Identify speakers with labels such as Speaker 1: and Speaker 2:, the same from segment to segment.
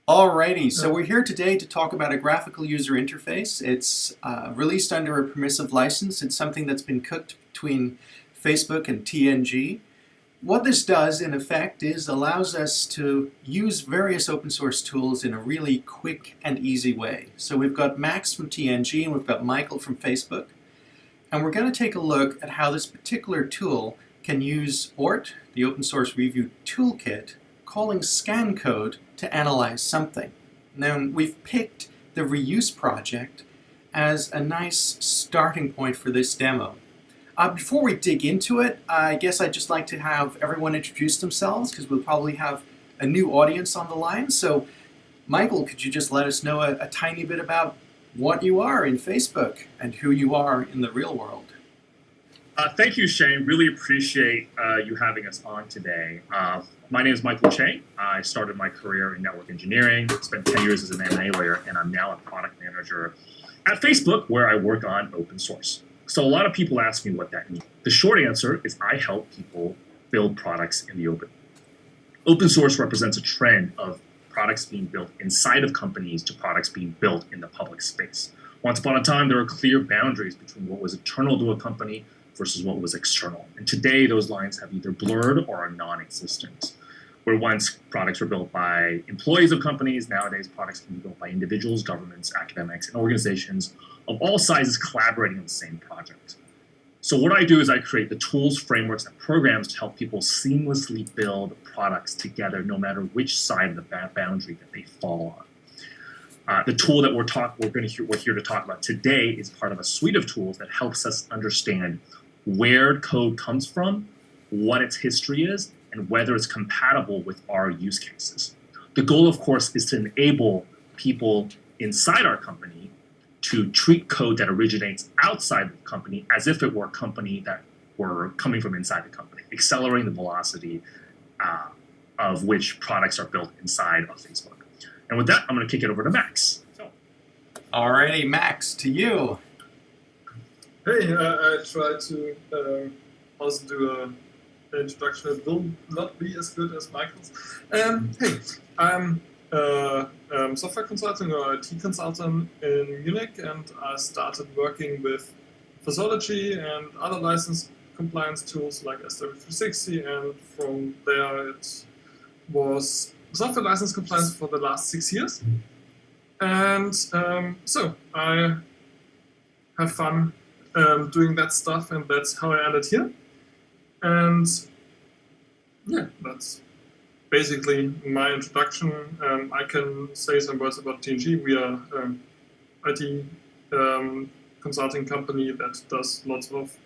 Speaker 1: Alrighty, so we're here today to talk about a graphical user interface. It's released under a permissive license. It's something that's been cooked between Facebook and TNG. What this does, in effect, is allows us to use various open source tools in a really quick and easy way. So we've got Max from TNG and we've got Michael from Facebook. And we're going to take a look at how this particular tool can use ORT, the Open Source Review Toolkit, calling scan code to analyze something. Now, we've picked the reuse project as a nice starting point for this demo. Before we dig into it, I guess I'd just like to have everyone introduce themselves because we'll probably have a new audience on the line. So, Michael, could you just let us know a tiny bit about what you are in Facebook and who you are in the real world?
Speaker 2: Thank you, Shane. Really appreciate you having us on today. My name is Michael Chang. I started my career in network engineering, spent 10 years as an M&A lawyer, and I'm now a product manager at Facebook where I work on open source. So a lot of people ask me what that means. The short answer is I help people build products in the open. Open source represents a trend of products being built inside of companies to products being built in the public space. Once upon a time, there were clear boundaries between what was internal to a company versus what was external. And today, those lines have either blurred or are non-existent. Where once products were built by employees of companies, nowadays products can be built by individuals, governments, academics, and organizations of all sizes collaborating on the same project. So what I do is I create the tools, frameworks, and programs to help people seamlessly build products together, no matter which side of the boundary that they fall on. The tool that we're here to talk about today is part of a suite of tools that helps us understand where code comes from, what its history is, and whether it's compatible with our use cases. The goal, of course, is to enable people inside our company to treat code that originates outside the company as if it were a company that were coming from inside the company, accelerating the velocity of which products are built inside of Facebook. And with that, I'm going to kick it over to Max.
Speaker 1: Alrighty, Max, to you.
Speaker 3: Hey, I tried to also do an introduction that will not be as good as Michael's. Hey, I'm a software consultant or IT consultant in Munich, and I started working with Physology and other license compliance tools like SW360, and from there it was software license compliance for the last 6 years. And so I have fun doing that stuff, and that's how I ended here. And yeah, that's basically my introduction. I can say some words about TNG. We are an IT consulting company that does lots of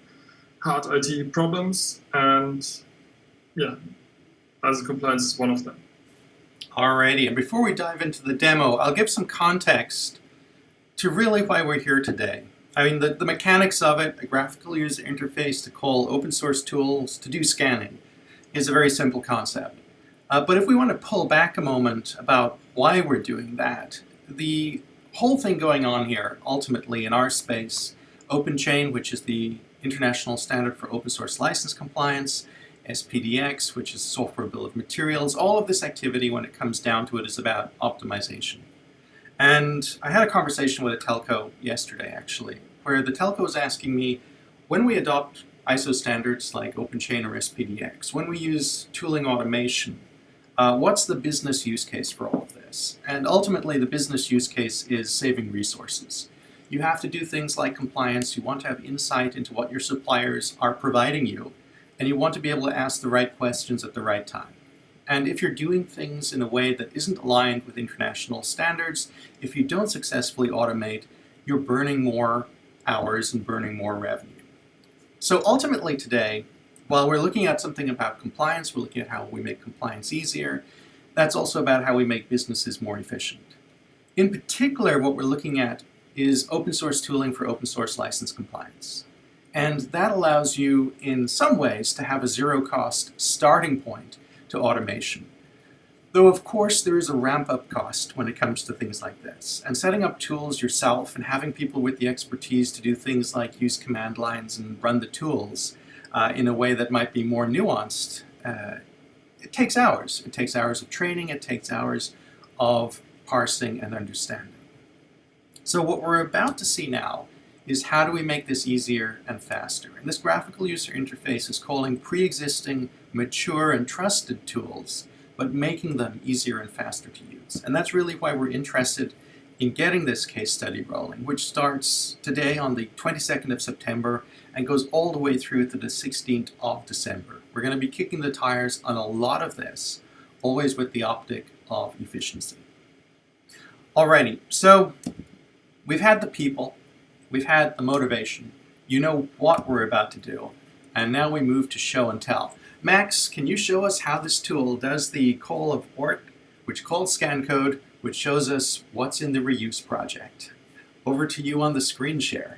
Speaker 3: hard IT problems, and yeah, license compliance is one of them.
Speaker 1: Alrighty, and before we dive into the demo, I'll give some context to really why we're here today. I mean, the mechanics of it, a graphical user interface to call open source tools to do scanning, is a very simple concept. But if we want to pull back a moment about why we're doing that, the whole thing going on here, ultimately in our space, OpenChain, which is the international standard for open source license compliance, SPDX, which is software bill of materials, all of this activity, when it comes down to it, is about optimization. And I had a conversation with a telco yesterday, actually, where the telco was asking me, when we adopt ISO standards like OpenChain or SPDX, when we use tooling automation, what's the business use case for all of this? And ultimately, the business use case is saving resources. You have to do things like compliance. You want to have insight into what your suppliers are providing you, and you want to be able to ask the right questions at the right time. And if you're doing things in a way that isn't aligned with international standards, if you don't successfully automate, you're burning more hours and burning more revenue. So ultimately today, while we're looking at something about compliance, we're looking at how we make compliance easier, that's also about how we make businesses more efficient. In particular, what we're looking at is open source tooling for open source license compliance. And that allows you, in some ways, to have a zero-cost starting point to automation. Though, of course, there is a ramp-up cost when it comes to things like this. And setting up tools yourself and having people with the expertise to do things like use command lines and run the tools in a way that might be more nuanced, it takes hours. It takes hours of training. It takes hours of parsing, and understanding. So what we're about to see now is how do we make this easier and faster. And this graphical user interface is calling pre-existing, mature, and trusted tools, but making them easier and faster to use. And that's really why we're interested in getting this case study rolling, which starts today on the 22nd of September and goes all the way through to the 16th of December. We're going to be kicking the tires on a lot of this, always with the optic of efficiency. Alrighty, so we've had the people, we've had the motivation, you know what we're about to do, and now we move to show and tell. Max, can you show us how this tool does the call of ORT, which calls scan code, which shows us what's in the reuse project? Over to you on the screen share.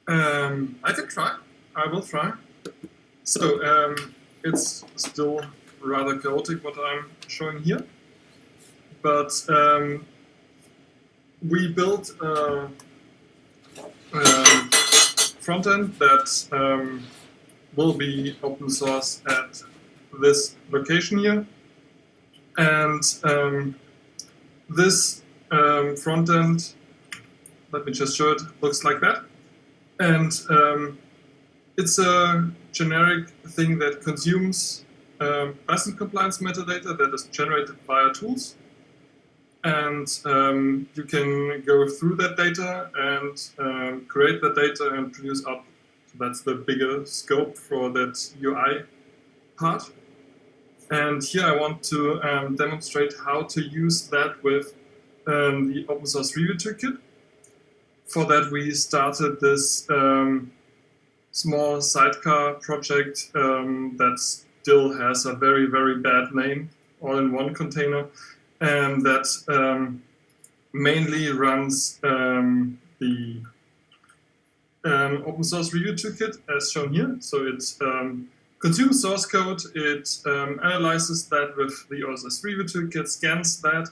Speaker 3: I can try. I will try. So it's still rather chaotic what I'm showing here, but we built a front end that will be open source at this location here. And this front end, let me just show it, looks like that. And it's a generic thing that consumes license compliance metadata that is generated via tools. And you can go through that data and create that data and produce output. So that's the bigger scope for that UI part. And here I want to demonstrate how to use that with the open source review toolkit. For that, we started this small sidecar project that still has a very, very bad name, all in one container, and that mainly runs the open source review toolkit as shown here. So it consumes source code, it analyzes that with the OSS review toolkit, scans that,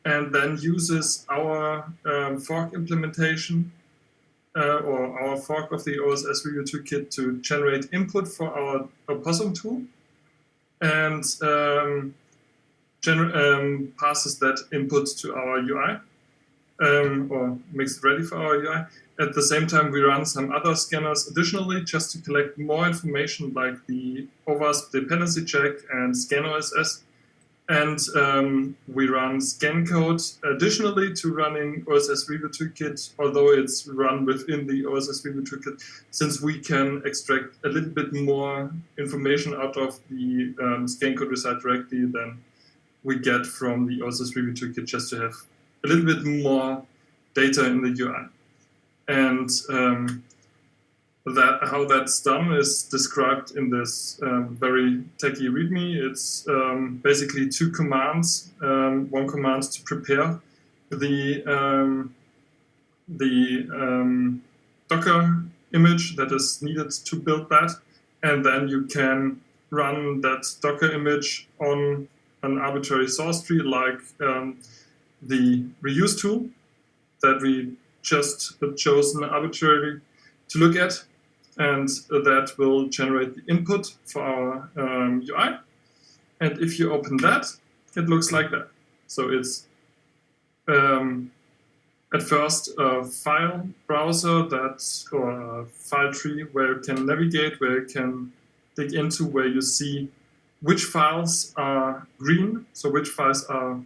Speaker 3: and then uses our fork implementation or our fork of the OSS review toolkit to generate input for our Opossum tool, and passes that input to our UI, or makes it ready for our UI. At the same time, we run some other scanners additionally just to collect more information like the OWASP dependency check and scan OSS. And we run scan code additionally to running OSS review toolkit, although it's run within the OSS review toolkit, since we can extract a little bit more information out of the scan code result directly than we get from the OSS review toolkit, just to have a little bit more data in the UI. And how that's done is described in this very techy README. It's basically two commands. One command to prepare the Docker image that is needed to build that, and then you can run that Docker image on an arbitrary source tree like the reuse tool that we just chosen arbitrarily to look at, and that will generate the input for our UI. And if you open that, it looks like that. So it's at first a file browser or a file tree where you can navigate, where you can dig into, where you see which files are green, so which files are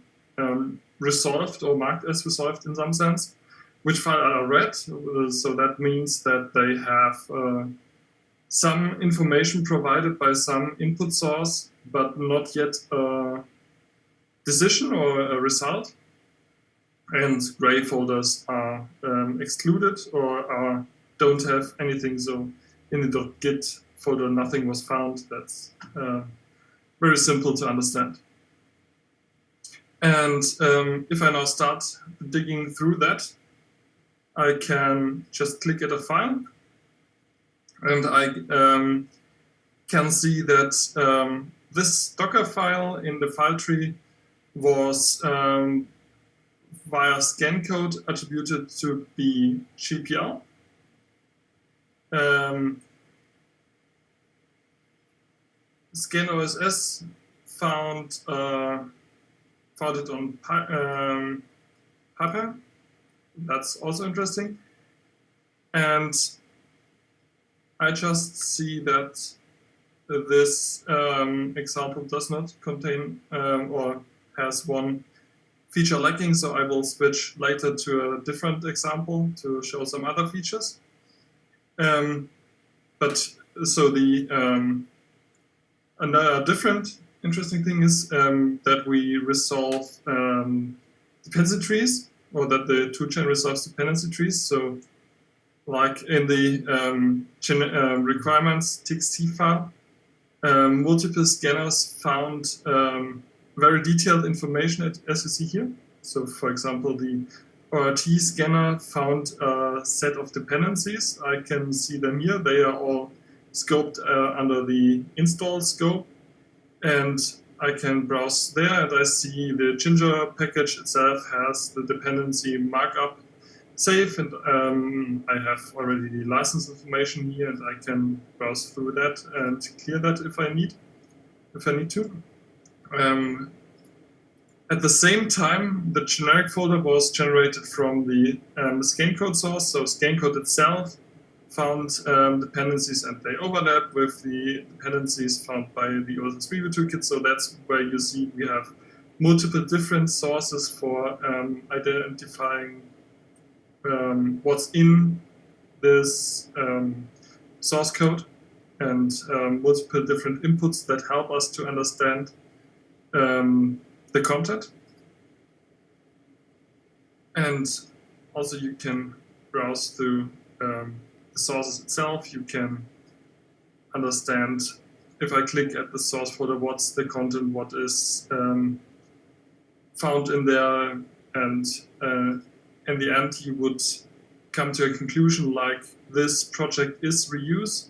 Speaker 3: resolved or marked as resolved in some sense, which files are red, so that means that they have some information provided by some input source, but not yet a decision or a result. And gray folders are excluded or don't have anything. So in the .git folder, nothing was found. That's very simple to understand. And if I now start digging through that, I can just click at a file, and I can see that this Docker file in the file tree was via scan code attributed to be GPL. Scan OSS found found it on Piper. That's also interesting. And I just see that this example does not contain or has one feature lacking, so I will switch later to a different example to show some other features. But so the another different interesting thing is that we resolve dependency trees, or that the toolchain resolves dependency trees. So like in the requirements txt file, multiple scanners found very detailed information as you see here. So for example, the ORT scanner found a set of dependencies. I can see them here. They are all scoped under the install scope. And I can browse there, and I see the Ginger package itself has the dependency markup safe, and I have already the license information here, and I can browse through that and clear that if I need to. At the same time, the generic folder was generated from the scan code source, so scan code itself found dependencies, and they overlap with the dependencies found by the OSS Review Toolkit. So that's where you see we have multiple different sources for identifying what's in this source code, and multiple different inputs that help us to understand the content. And also you can browse through the sources itself. You can understand, if I click at the source folder, what's the content, what is found in there, and in the end you would come to a conclusion like this project is reuse.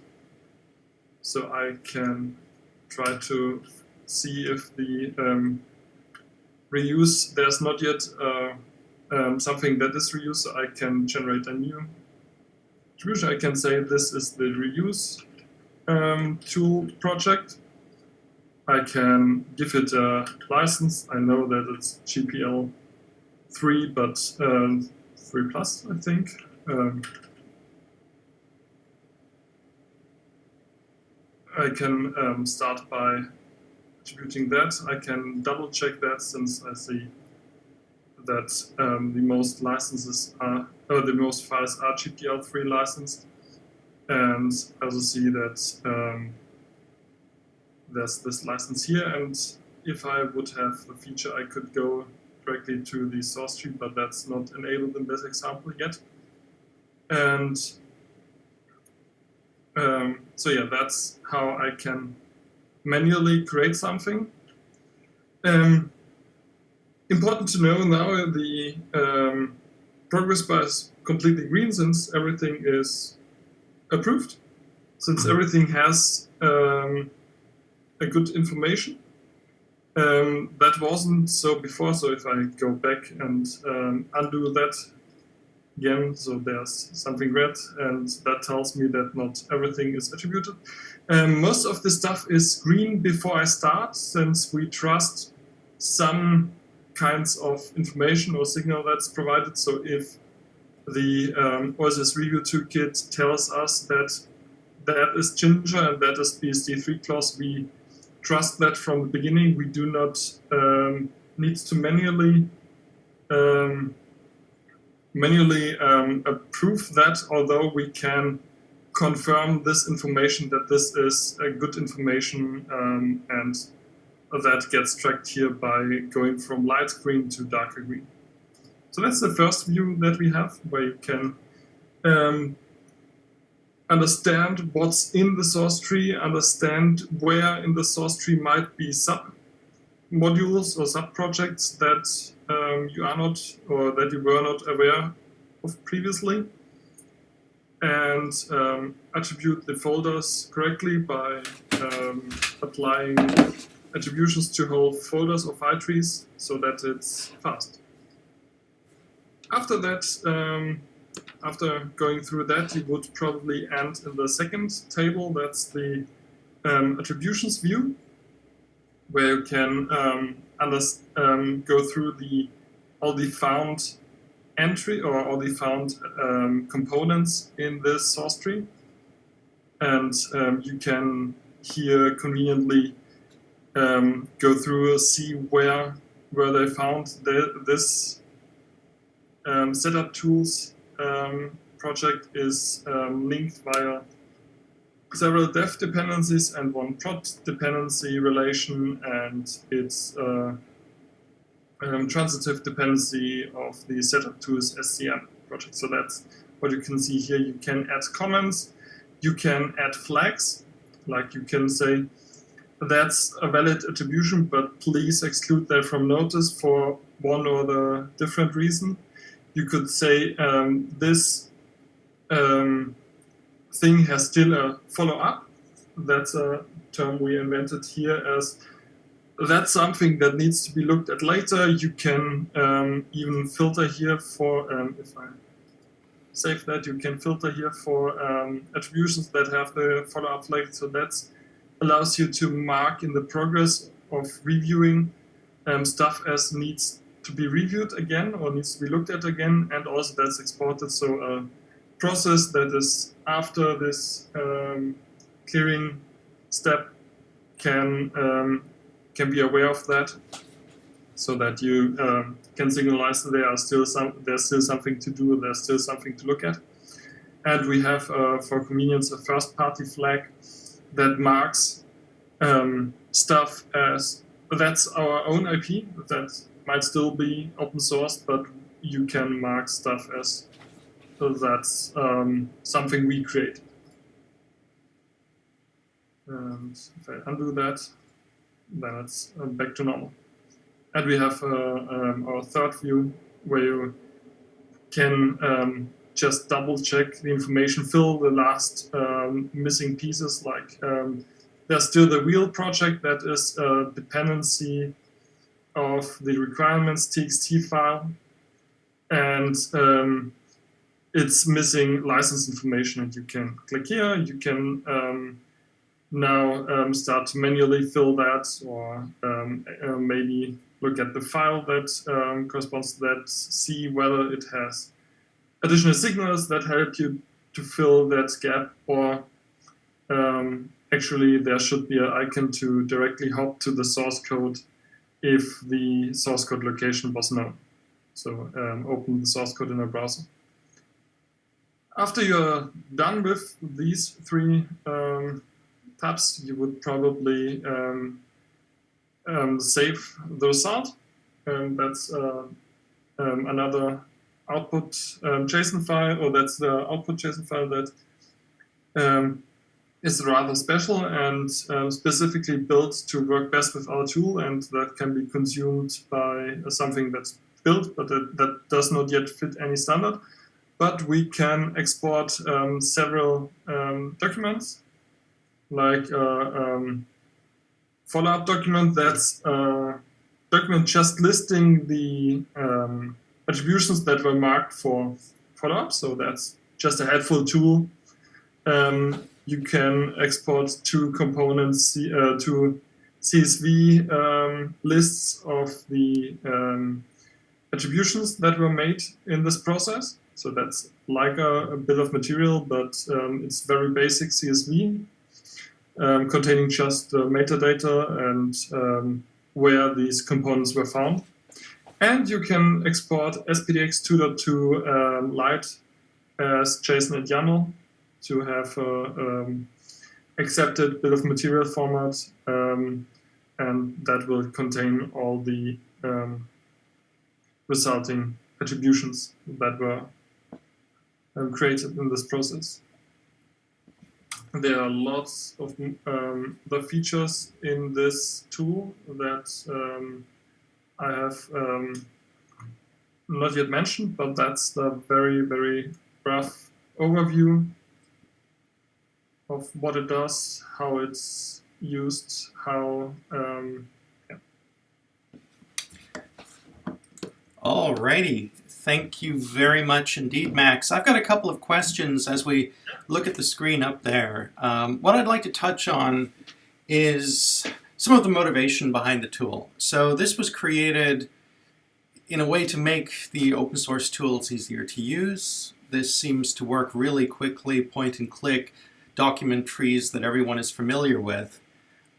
Speaker 3: So I can try to see if the reuse, there's not yet something that is reuse, so I can generate a new attribution. I can say this is the reuse tool project. I can give it a license. I know that it's GPL 3, but 3 plus, I think. I can start by attributing that. I can double check that, since I see that the most licenses are, the most files are GPL 3 licensed, and I also see that there's this license here, and if I would have the feature, I could go directly to the source tree, but that's not enabled in this example yet. And so yeah, that's how I can manually create something. Important to know now, the progress bar is completely green since everything is approved, since everything has a good information. That wasn't so before, so if I go back and undo that again, so there's something red, and that tells me that not everything is attributed. Most of the stuff is green before I start, since we trust some kinds of information or signal that's provided. So if the OSS Review Toolkit tells us that that is Ginger and that is BSD3 clause, we trust that from the beginning. We do not need to manually approve that, although we can confirm this information that this is a good information, and that gets tracked here by going from light green to darker green. So that's the first view that we have, where you can understand what's in the source tree, understand where in the source tree might be sub-modules or sub-projects that you are not, or that you were not aware of previously, and attribute the folders correctly by applying attributions to whole folders or file trees so that it's fast. After that, after going through that, you would probably end in the second table. That's the attributions view, where you can go through all the found entry or all the found components in this source tree, and you can here conveniently go through, see where they found this setup tools project is linked via several dev dependencies and one prod dependency relation, and its transitive dependency of the setup tools SCM project. So that's what you can see here. You can add comments, you can add flags, like you can say that's a valid attribution, but please exclude that from notice for one or the different reason. You could say this thing has still a follow-up. That's a term we invented here as that's something that needs to be looked at later. You can even filter here for, if I save that, you can filter here for attributions that have the follow-up flag. So that allows you to mark in the progress of reviewing stuff as needs to be reviewed again or needs to be looked at again, and also that's exported. So a process that is after this clearing step can be aware of that, so that you can signalize that there's still something to do, there's still something to look at. And we have, for convenience, a first-party flag that marks stuff as that's our own IP. That might still be open source, but you can mark stuff as that's something we create. And if I undo that, then it's back to normal. And we have our third view where you can just double check the information, fill the last missing pieces. Like there's still the wheel project that is a dependency of the requirements txt file, and it's missing license information. And you can click here. You can now start to manually fill that, or maybe look at the file that corresponds to that, see whether it has additional signals that help you to fill that gap, or actually there should be an icon to directly hop to the source code if the source code location was known. So open the source code in a browser. After you're done with these three tabs, you would probably save the result. That's another output JSON file, or that's the output JSON file that is rather special and specifically built to work best with our tool, and that can be consumed by something that's built, but that does not yet fit any standard. But we can export several documents, like follow-up document. That's a document just listing the attributions that were marked for follow-up. So that's just a helpful tool. You can export two components, two CSV lists of the attributions that were made in this process. So that's like a bit of material, but it's very basic CSV. Containing just metadata and where these components were found. And you can export SPDX 2.2 Lite as JSON and YAML to have accepted bill of material format, and that will contain all the resulting attributions that were created in this process. There are lots of the features in this tool that I have not yet mentioned, but that's the very, very rough overview of what it does, how it's used, how. Yeah.
Speaker 1: Alrighty. Thank you very much indeed, Max. I've got a couple of questions as we look at the screen up there. What I'd like to touch on is some of the motivation behind the tool. So this was created in a way to make the open source tools easier to use. This seems to work really quickly, point and click, document trees that everyone is familiar with.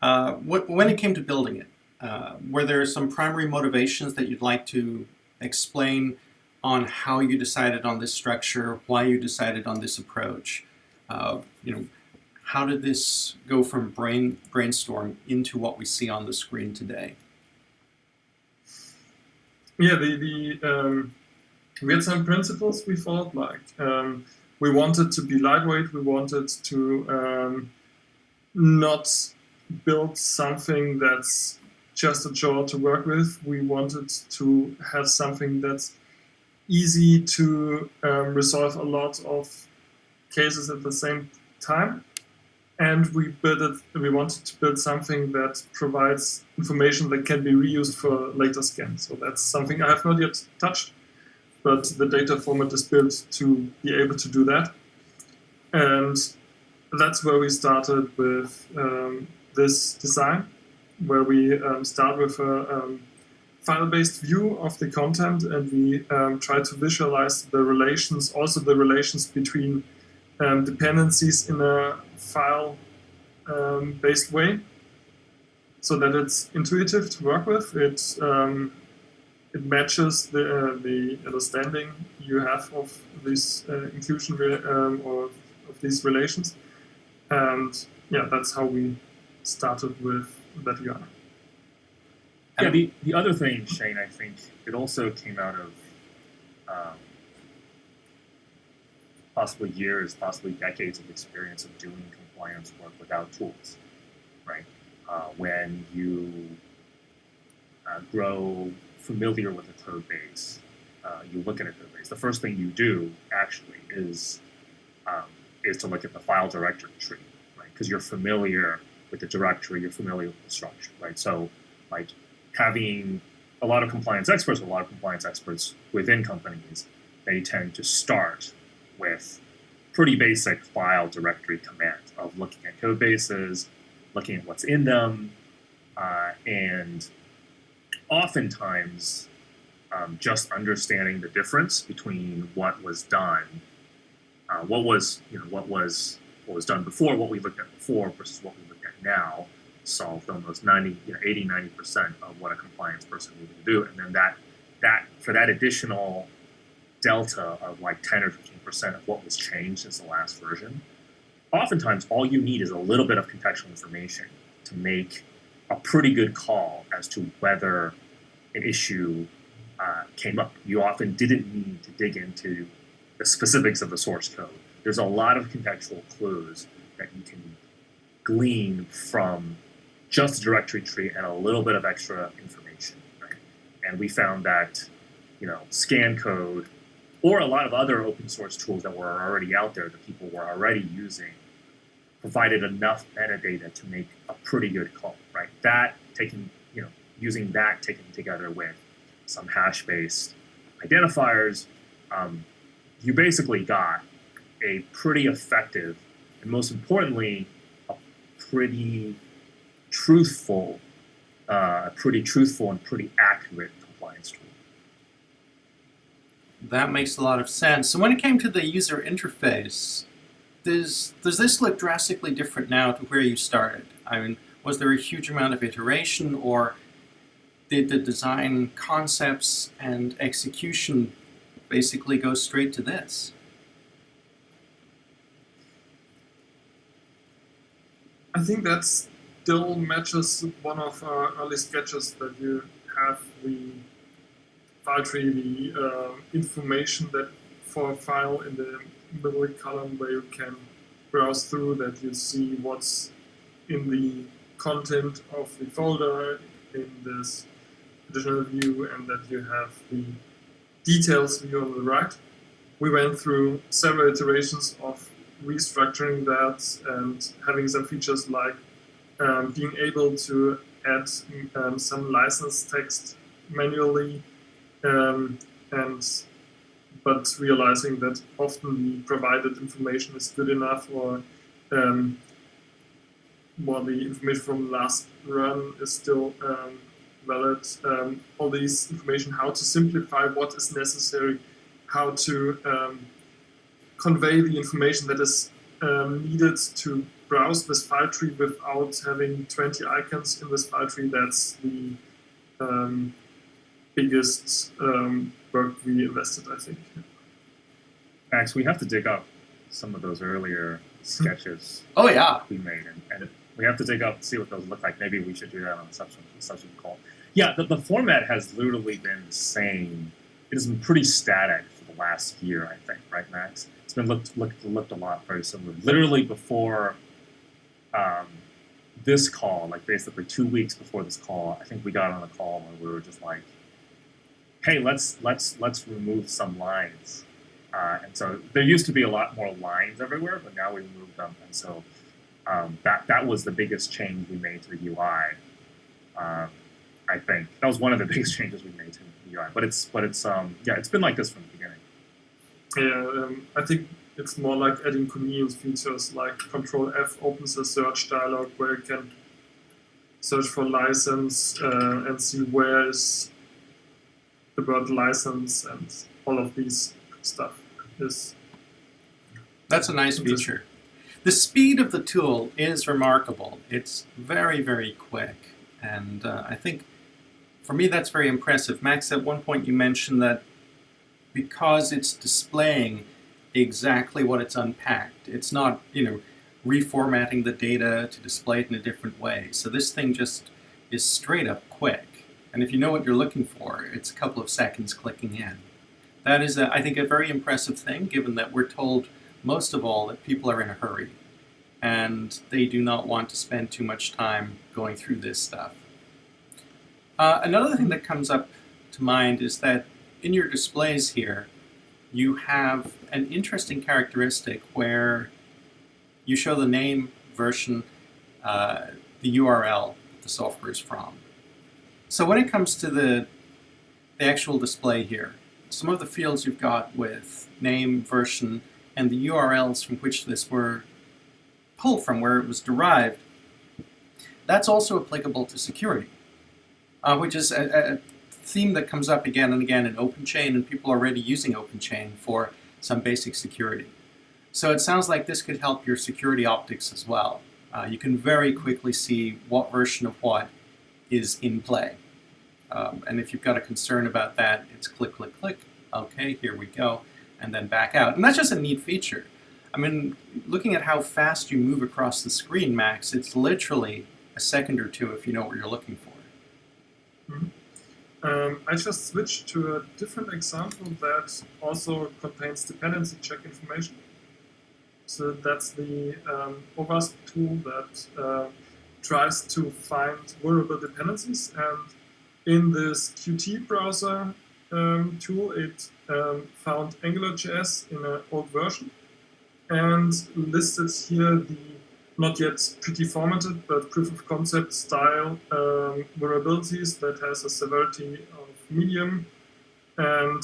Speaker 1: When it came to building it, were there some primary motivations that you'd like to explain on how you decided on this structure, why you decided on this approach? How did this go from brainstorm into what we see on the screen today?
Speaker 3: Yeah, we had some principles we followed, like we wanted to be lightweight, we wanted to not build something that's just a chore to work with. We wanted to have something that's easy to resolve a lot of cases at the same time. And we wanted to build something that provides information that can be reused for later scans. So that's something I have not yet touched, but the data format is built to be able to do that. And that's where we started with this design, where we start with a file-based view of the content, and we try to visualize the relations, also the relations between dependencies in a file-based way, so that it's intuitive to work with. It matches the understanding you have of this inclusion or of these relations. And yeah, that's how we started with that UI.
Speaker 2: Yeah, the other thing, Shane, I think it also came out of possibly years, possibly decades of experience of doing compliance work without tools, right? When you grow familiar with a code base, you look at a code base, the first thing you do actually is to look at the file directory tree, right? Because you're familiar with the directory, you're familiar with the structure, right? So like having a lot of compliance experts within companies, they tend to start with pretty basic file directory command of looking at code bases, looking at what's in them, and oftentimes just understanding the difference between what was done, what was done before, what we looked at before versus what we look at now, solved almost 80-90% of what a compliance person needed to do, and then that for that additional delta of like 10 or 15% of what was changed since the last version, oftentimes all you need is a little bit of contextual information to make a pretty good call as to whether an issue came up. You often didn't need to dig into the specifics of the source code. There's a lot of contextual clues that you can glean from just a directory tree and a little bit of extra information, right? And we found that, scan code or a lot of other open source tools that were already out there that people were already using provided enough metadata to make a pretty good call, right? Using that taken together with some hash-based identifiers, you basically got a pretty effective and most importantly, a pretty truthful and pretty accurate compliance tool.
Speaker 1: That makes a lot of sense. So when it came to the user interface, does this look drastically different now to where you started? I mean, was there a huge amount of iteration, or did the design concepts and execution basically go straight to this?
Speaker 3: I think that still matches one of our early sketches, that you have the file tree, the information that for a file in the middle column where you can browse through, that you see what's in the content of the folder in this additional view, and that you have the details view on the right. We went through several iterations of restructuring that and having some features like being able to add some license text manually, but realizing that often the provided information is good enough, or well, the information from the last run is still valid. All these information, how to simplify what is necessary, how to convey the information that is needed to browse this file tree without having 20 icons in this file tree. That's the biggest work we invested, I think.
Speaker 2: Max, we have to dig up some of those earlier sketches
Speaker 1: Oh yeah.
Speaker 2: we made, and we have to dig up and see what those look like. Maybe we should do that on a subsequent call. Yeah, the format has literally been the same. It has been pretty static for the last year, I think, right, Max? It's been looked a lot very similar. Literally before this call, like basically 2 weeks before this call, I think we got on a call where we were just like, hey, let's remove some lines. And so there used to be a lot more lines everywhere, but now we removed them. And so that was the biggest change we made to the UI. I think that was one of the biggest changes we made to the UI. But it's been like this from the beginning.
Speaker 3: Yeah, I think it's more like adding convenience features, like Control F opens a search dialog where you can search for license and see where is the word license, and all of these stuff is.
Speaker 1: That's a nice feature. The speed of the tool is remarkable. It's very, very quick. And I think, for me, that's very impressive. Max, at one point you mentioned that because it's displaying exactly what it's unpacked, it's not, reformatting the data to display it in a different way. So this thing just is straight up quick. And if you know what you're looking for, it's a couple of seconds clicking in. That is, I think, a very impressive thing, given that we're told most of all that people are in a hurry and they do not want to spend too much time going through this stuff. Another thing that comes up to mind is that in your displays here, you have an interesting characteristic where you show the name, version, the URL that the software is from. So when it comes to the actual display here, some of the fields you've got with name, version, and the URLs from which this were pulled from, where it was derived, that's also applicable to security, which is a theme that comes up again and again in OpenChain, and people are already using OpenChain for some basic security. So it sounds like this could help your security optics as well. You can very quickly see what version of what is in play. And if you've got a concern about that, it's click, click, click. Okay, here we go. And then back out. And that's just a neat feature. I mean, looking at how fast you move across the screen, Max, it's literally a second or two if you know what you're looking for.
Speaker 3: Mm-hmm. I just switched to a different example that also contains dependency check information. So that's the OWASP tool that tries to find vulnerable dependencies. And in this Qt browser tool, it found AngularJS in an old version and listed here the not yet pretty formatted but proof of concept style vulnerabilities that has a severity of medium and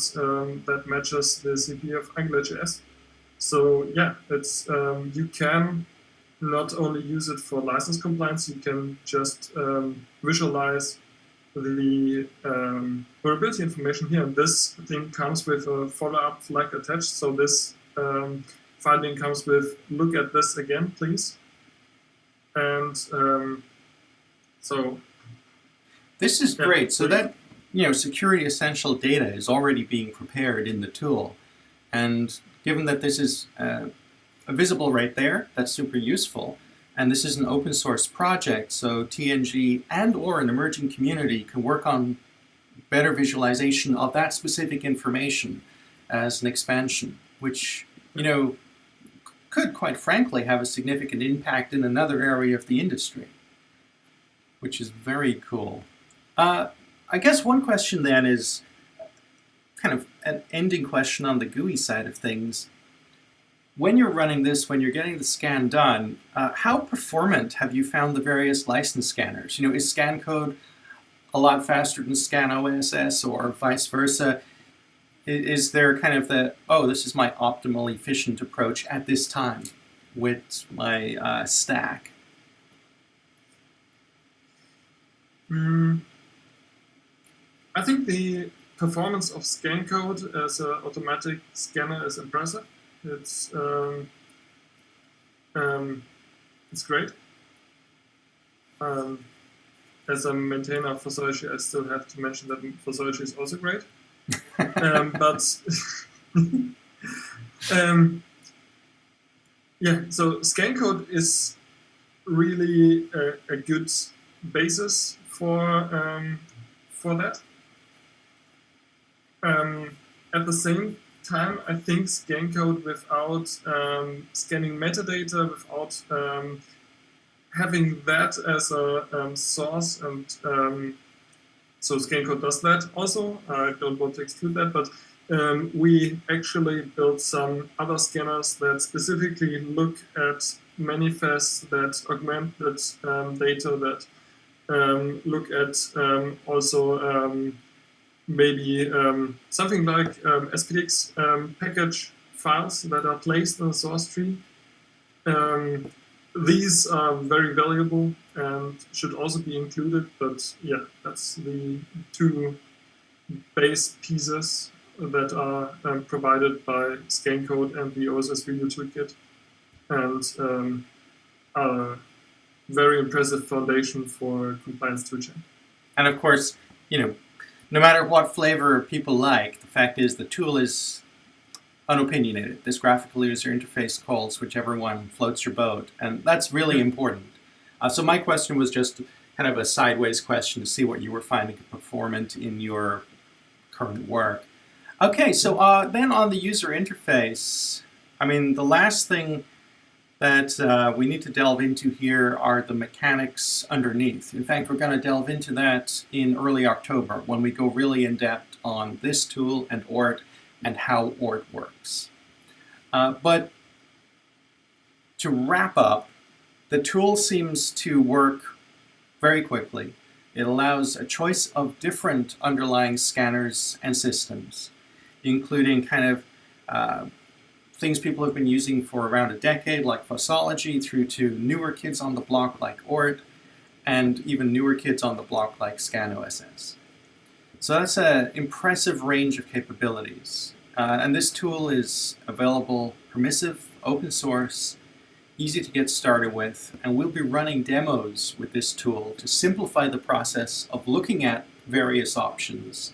Speaker 3: that matches the CP of AngularJS. So yeah, it's you can not only use it for license compliance, you can just visualize the vulnerability information here. And this thing comes with a follow-up flag attached. So this finding comes with, look at this again, please. And so
Speaker 1: this is great. So that, security essential data is already being prepared in the tool. And given that this is visible right there, that's super useful. And this is an open source project, so TNG and or an emerging community can work on better visualization of that specific information as an expansion, which, could quite frankly have a significant impact in another area of the industry, which is very cool. I guess one question then is kind of an ending question on the GUI side of things. When you're running this, when you're getting the scan done, how performant have you found the various license scanners? Is scan code a lot faster than scan OSS or vice versa? Is there kind of this is my optimal efficient approach at this time with my stack?
Speaker 3: I think the performance of scan code as an automatic scanner is impressive. It's great. As a maintainer for Solchi, I still have to mention that for Solchi is also great. Yeah, so scan code is really a good basis for that. At the same time, I think scan code without scanning metadata, without having that as a source, and so scan code does that also. I don't want to exclude that, but we actually built some other scanners that specifically look at manifests, that augment that data, that look at also maybe something like SPDX package files that are placed in the source tree. These are very valuable and should also be included, but yeah, that's the two base pieces that are provided by scan code and the OSS Video Toolkit, and are a very impressive foundation for compliance toolchain.
Speaker 1: And of course, no matter what flavor people like, the fact is the tool is unopinionated. This graphical user interface calls whichever one floats your boat, and that's really important. So my question was just kind of a sideways question to see what you were finding performant in your current work. Okay, so then on the user interface, I mean, the last thing that we need to delve into here are the mechanics underneath. In fact, we're going to delve into that in early October when we go really in depth on this tool and ORT and how ORT works. But to wrap up, the tool seems to work very quickly. It allows a choice of different underlying scanners and systems, including kind of things people have been using for around a decade, like Fossology, through to newer kids on the block like ORT, and even newer kids on the block like ScanOSS. So that's an impressive range of capabilities. And this tool is available, permissive, open source, easy to get started with, and we'll be running demos with this tool to simplify the process of looking at various options.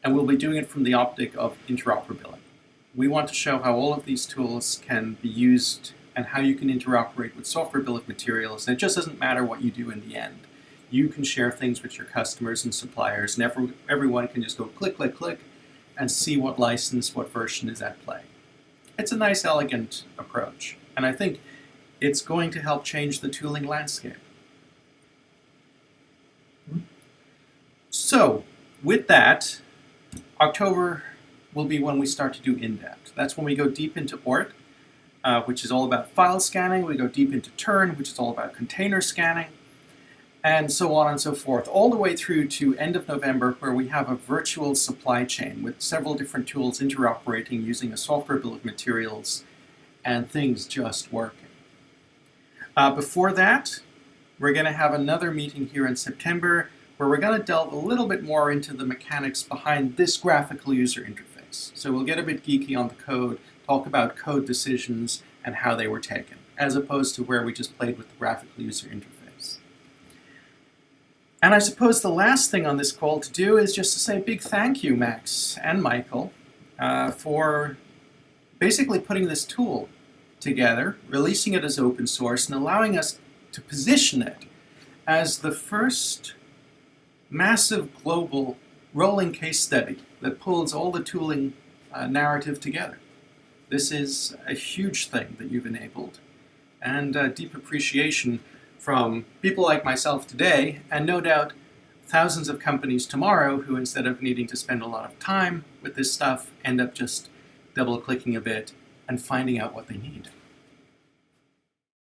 Speaker 1: And we'll be doing it from the optic of interoperability. We want to show how all of these tools can be used and how you can interoperate with software bill of materials. And it just doesn't matter what you do in the end. You can share things with your customers and suppliers, and everyone can just go click, click, click, and see what license, what version is at play. It's a nice, elegant approach, and I think it's going to help change the tooling landscape. So, with that, October will be when we start to do in-depth. That's when we go deep into ORT, which is all about file scanning. We go deep into Turn, which is all about container scanning, and so on and so forth, all the way through to end of November, where we have a virtual supply chain with several different tools interoperating using a software bill of materials, and things just working. Before that, we're going to have another meeting here in September where we're going to delve a little bit more into the mechanics behind this graphical user interface. So we'll get a bit geeky on the code, talk about code decisions and how they were taken, as opposed to where we just played with the graphical user interface. And I suppose the last thing on this call to do is just to say a big thank you, Max and Michael, for basically putting this tool together, releasing it as open source, and allowing us to position it as the first massive global rolling case study that pulls all the tooling narrative together. This is a huge thing that you've enabled, and deep appreciation from people like myself today, and no doubt thousands of companies tomorrow who, instead of needing to spend a lot of time with this stuff, end up just double-clicking a bit and finding out what they need.